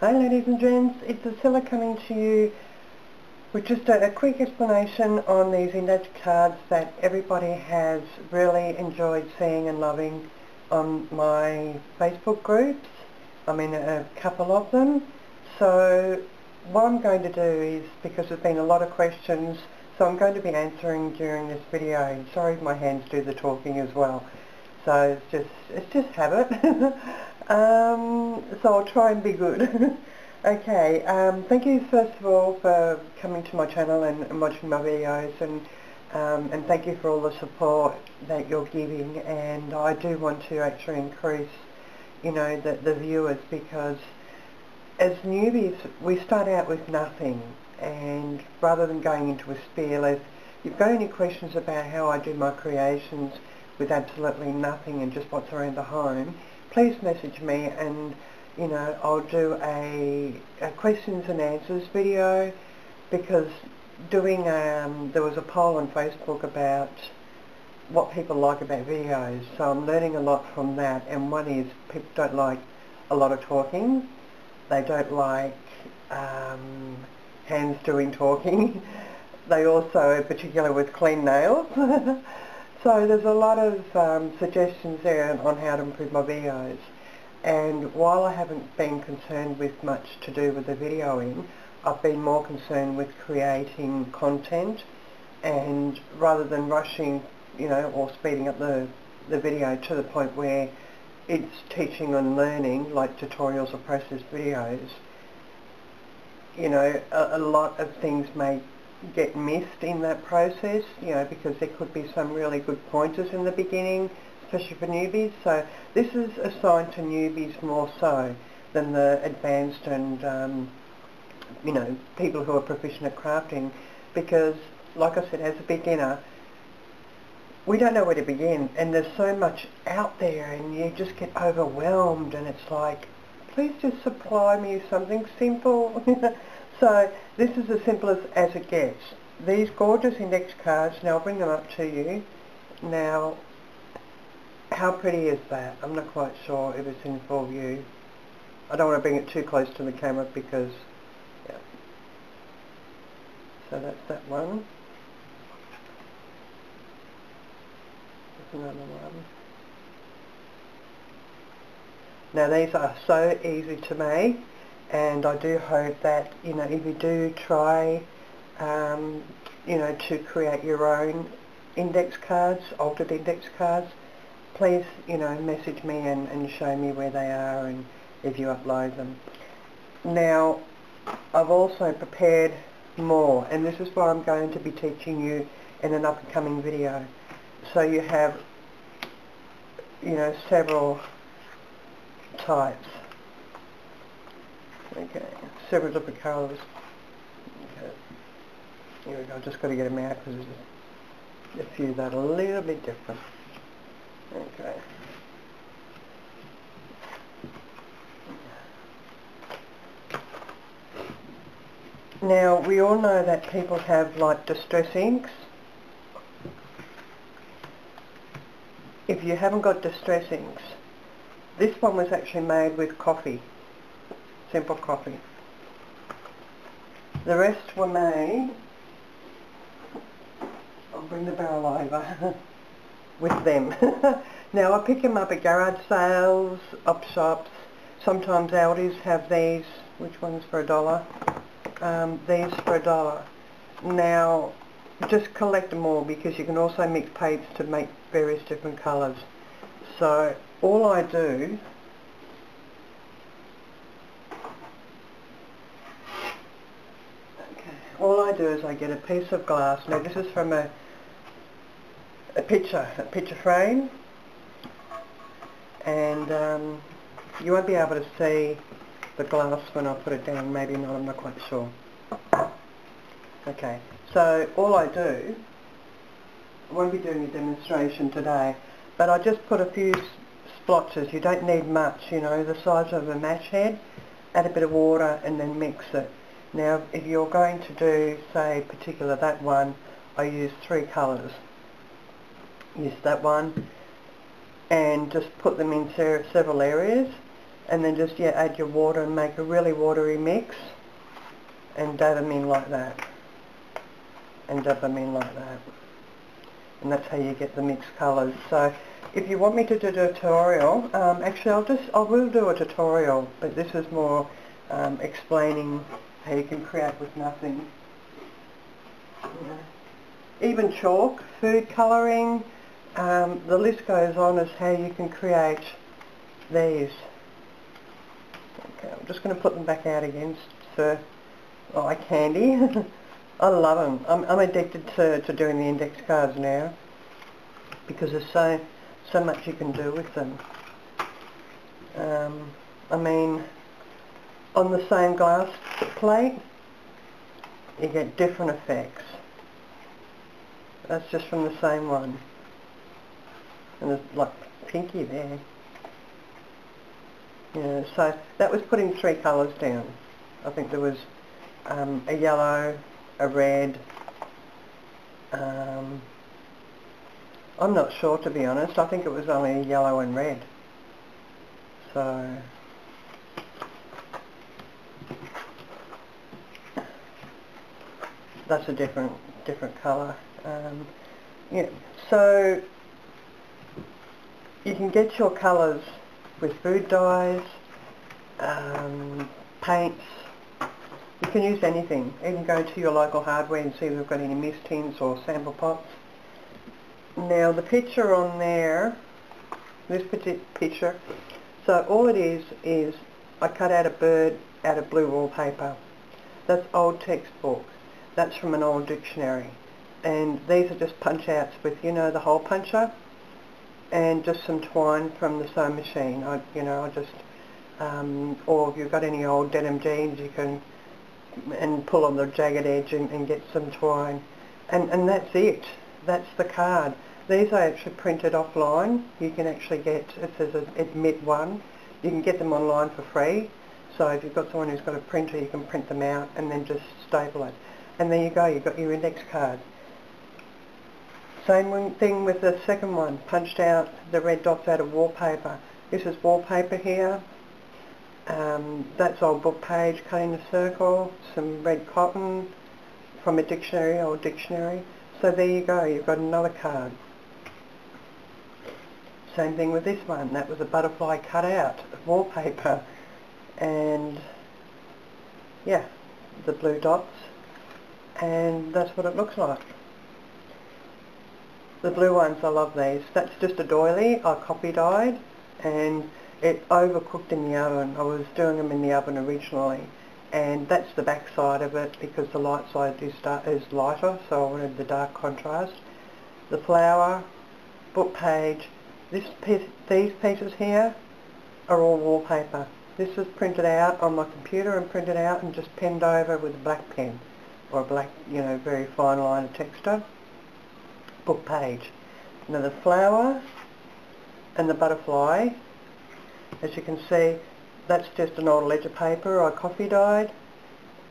Hi ladies and gents, it's Priscilla coming to you with just a quick explanation on these index cards that everybody has really enjoyed seeing and loving on my Facebook groups. I mean a couple of them. So what I'm going to do is, because there's been a lot of questions, so I'm going to be answering during this video. Sorry if my hands do the talking as well. So it's just habit. So I'll try and be good. Okay, thank you first of all for coming to my channel and watching my videos, and thank you for all the support that you're giving. And I do want to actually increase, you know, the viewers, because as newbies we start out with nothing, and rather than going into a spiel, if you've got any questions about how I do my creations with absolutely nothing and just what's around the home, please message me, and you know, I'll do a questions and answers video, because doing there was a poll on Facebook about what people like about videos, so I'm learning a lot from that. And one is, people don't like a lot of talking, they don't like hands doing talking. They also, particularly with clean nails. So there's a lot of suggestions there on how to improve my videos. And while I haven't been concerned with much to do with the videoing, I've been more concerned with creating content, and rather than rushing, you know, or speeding up the video to the point where it's teaching and learning, like tutorials or process videos, you know, a lot of things may get missed in that process, you know, because there could be some really good pointers in the beginning, especially for newbies. So this is assigned to newbies more so than the advanced and you know, people who are proficient at crafting, because like I said, as a beginner we don't know where to begin, and there's so much out there and you just get overwhelmed, and it's like, please just supply me something simple. So this is as simple as it gets. These gorgeous index cards, now I'll bring them up to you. Now, how pretty is that? I'm not quite sure if it's in full view. I don't want to bring it too close to the camera because, yeah. So that's that one. There's another one. Now these are so easy to make, and I do hope that, you know, if you do try, you know, to create your own index cards, altered index cards, please, you know, message me and show me where they are and if you upload them. Now, I've also prepared more, and this is what I'm going to be teaching you in an up-and-coming video. So you have, you know, several types. Okay, several different colours. Okay, here we go. I've just got to get them out because there's a few that are a little bit different. Okay. Now, we all know that people have like distress inks. If you haven't got distress inks, this one was actually made with coffee, simple coffee. The rest were made, I'll bring the barrel over, with them. Now I pick them up at garage sales, op shops, sometimes Aldi's have these. Which one's for $1? These for $1. Now just collect them all, because you can also mix paints to make various different colours. So all I do is I get a piece of glass. Now this is from a picture frame, and you won't be able to see the glass when I put it down, maybe not, I'm not quite sure. Okay, so all I do, I won't be doing a demonstration today, but I just put a few splotches. You don't need much, you know, the size of a match head. Add a bit of water and then mix it. Now if you're going to do, say, particular that one, I use 3 colours. Use that one and just put them in several areas, and then just add your water and make a really watery mix and dab them in like that, and dab them in like that, and that's how you get the mixed colours. So if you want me to do a tutorial, actually I will do a tutorial, but this is more explaining how you can create with nothing. Even chalk, food colouring, the list goes on as how you can create these. Okay, I'm just going to put them back out again for eye candy. I love them. I'm addicted to doing the index cards now because there's so much you can do with them. I mean, on the same glass plate you get different effects. That's just from the same one. And there's like pinky there. Yeah, so that was putting 3 colours down. I think there was a yellow, a red, I'm not sure, to be honest. I think it was only yellow and red. So that's a different colour. Yeah, so you can get your colours with food dyes, paints. You can use anything. Even go to your local hardware and see if they've got any mist tints or sample pots. Now the picture on there, this picture, so all it is I cut out a bird out of blue wallpaper. That's old textbook. That's from an old dictionary. And these are just punch outs with, you know, the hole puncher and just some twine from the sewing machine. I just, or if you've got any old denim jeans, you can pull on the jagged edge and get some twine. And that's it. That's the card. These are actually printed offline. You can actually get, it says admit one. You can get them online for free. So if you've got someone who's got a printer, you can print them out and then just staple it. And there you go, you've got your index card. Same thing with the second one, punched out the red dots out of wallpaper. This is wallpaper here. That's old book page, cutting a circle, some red cotton from a dictionary, old dictionary. So there you go, you've got another card. Same thing with this one, that was a butterfly cut out of wallpaper. And yeah, the blue dots, and that's what it looks like. The blue ones, I love these. That's just a doily I copy dyed, and it overcooked in the oven. I was doing them in the oven originally, and that's the back side of it because the light side is lighter, so I wanted the dark contrast. The flower, book page, these pieces here are all wallpaper. This was printed out on my computer and printed out and just penned over with a black pen, or a black, very fine line of texture. Book page. Now the flower and the butterfly, as you can see, that's just an old ledger paper I coffee dyed.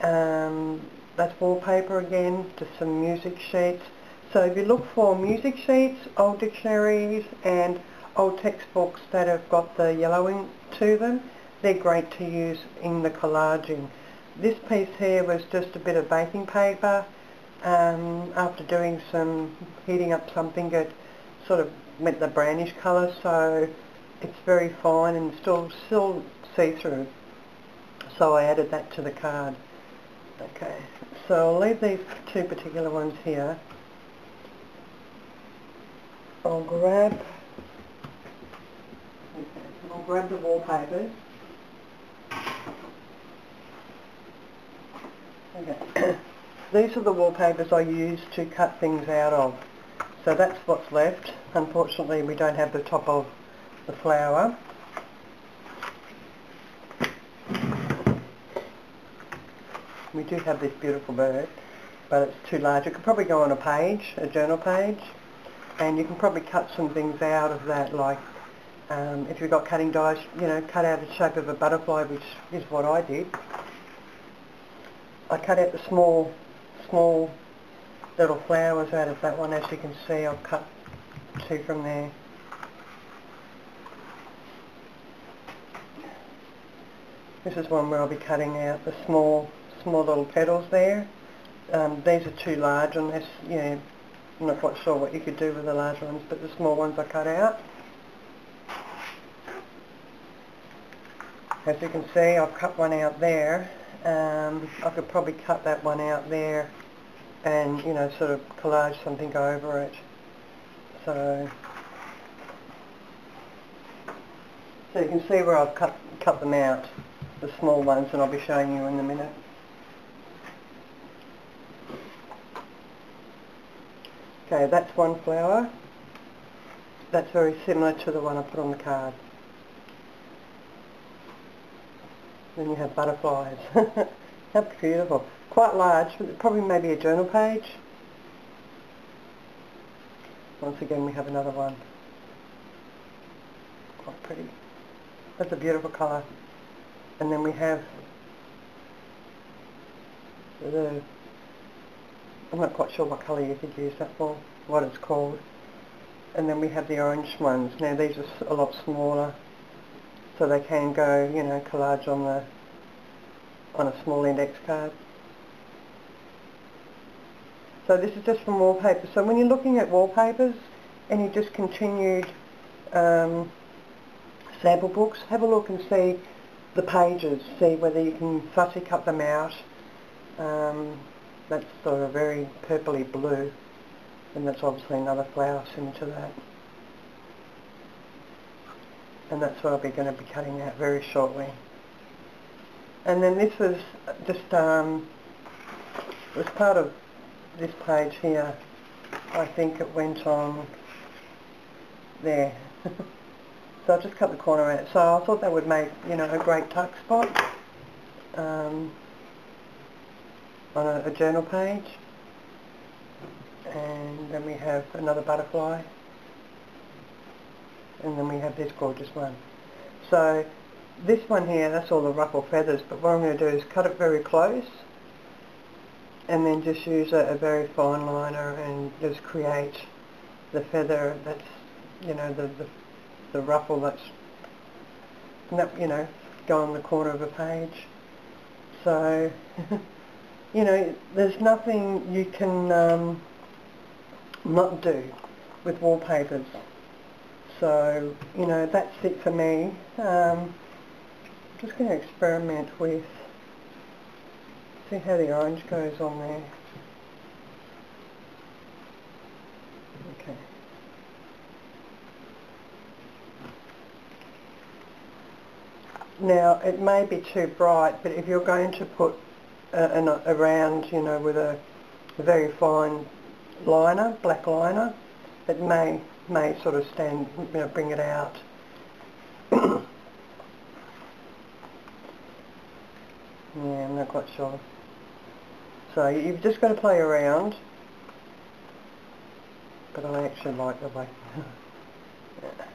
That's wallpaper again, just some music sheets. So if you look for music sheets, old dictionaries and old textbooks that have got the yellowing to them, they're great to use in the collaging. This piece here was just a bit of baking paper. After doing some, heating up something, it sort of went the brownish colour, so it's very fine and still see-through. So I added that to the card. Okay, so I'll leave these 2 particular ones here. I'll grab the wallpapers. Okay. These are the wallpapers I use to cut things out of. So that's what's left. Unfortunately, we don't have the top of the flower. We do have this beautiful bird, but it's too large. It could probably go on a page, a journal page, and you can probably cut some things out of that, like if you've got cutting dies, cut out the shape of a butterfly, which is what I did. I cut out the small little flowers out of that one. As you can see, I've cut 2 from there. This is one where I'll be cutting out the small little petals there. These are too large unless, you know, I'm not quite sure what you could do with the large ones, but the small ones I cut out. As you can see, I've cut one out there. I could probably cut that one out there and, you know, sort of collage something over it. So you can see where I've cut them out, the small ones, and I'll be showing you in a minute. Okay, that's one flower. That's very similar to the one I put on the card. Then you have butterflies. How beautiful. Quite large, but probably maybe a journal page. Once again, we have another one. Quite pretty. That's a beautiful colour. And then we have I'm not quite sure what colour you could use that for, what it's called. And then we have the orange ones. Now these are a lot smaller, so they can go, you know, collage on a small index card. So this is just from wallpaper. So when you're looking at wallpapers and you just continued sample books, have a look and see the pages, see whether you can fussy cut them out. That's sort of very purpley blue, and that's obviously another flower similar to that. And that's what I'll be going to be cutting out very shortly. And then this was just was part of this page here. I think it went on there. So I've just cut the corner out. So I thought that would make, you know, a great tuck spot on a journal page. And then we have another butterfly. And then we have this gorgeous one. So this one here, that's all the ruffle feathers, but what I'm going to do is cut it very close and then just use a very fine liner and just create the feather that's, you know, the ruffle that's, you know, go on the corner of a page. So, you know, there's nothing you can not do with wallpapers. So, you know, that's it for me. I'm just going to experiment with, see how the orange goes on there. Okay. Now, it may be too bright, but if you're going to put a round, you know, with a very fine liner, black liner, it may sort of stand, you know, bring it out. Yeah, I'm not quite sure. So you've just got to play around, but I actually like the way. Yeah.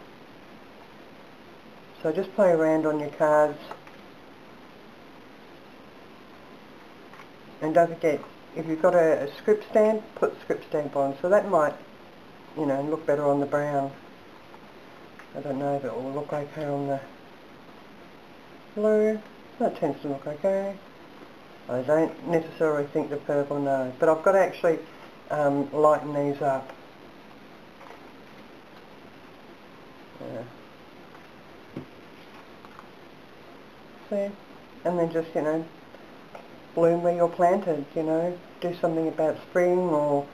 So just play around on your cards, and don't forget, if you've got a script stamp, put the script stamp on, so that might, you know, look better on the brown. I don't know if it will look okay on the blue. That tends to look okay. I don't necessarily think the purple, no. But I've got to actually lighten these up. Yeah. See? And then just, you know, bloom where you're planted, you know. Do something about spring or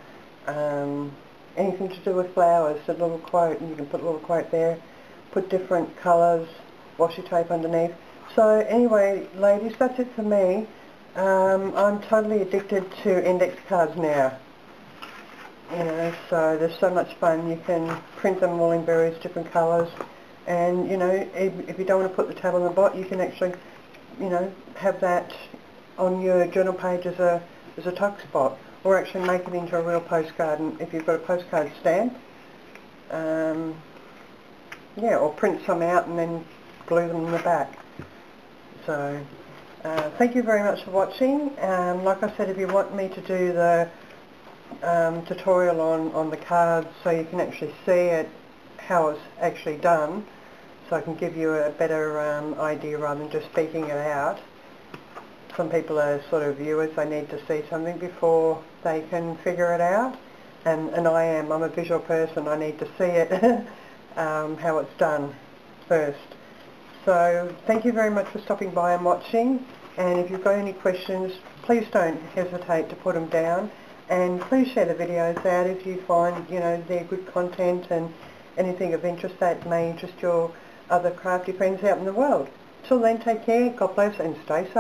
anything to do with flowers. A little quote, and you can put a little quote there. Put different colours, washi tape underneath. So anyway, ladies, that's it for me. I'm totally addicted to index cards now. You know, so there's so much fun. You can print them all in various different colours, and you know, if you don't want to put the tab on the bot, you can actually, you know, have that on your journal page as a tuck spot, or actually make it into a real postcard. And if you've got a postcard stamp, yeah, or print some out and then glue them in the back. So, thank you very much for watching. Like I said, if you want me to do the tutorial on the cards so you can actually see it, how it's actually done, so I can give you a better idea rather than just speaking it out. Some people are sort of viewers, they need to see something before they can figure it out, and I'm a visual person, I need to see it, how it's done first. So thank you very much for stopping by and watching, and if you've got any questions, please don't hesitate to put them down, and please share the videos out if you find, you know, they're good content and anything of interest that may interest your other crafty friends out in the world. Till then, take care, God bless, and stay safe.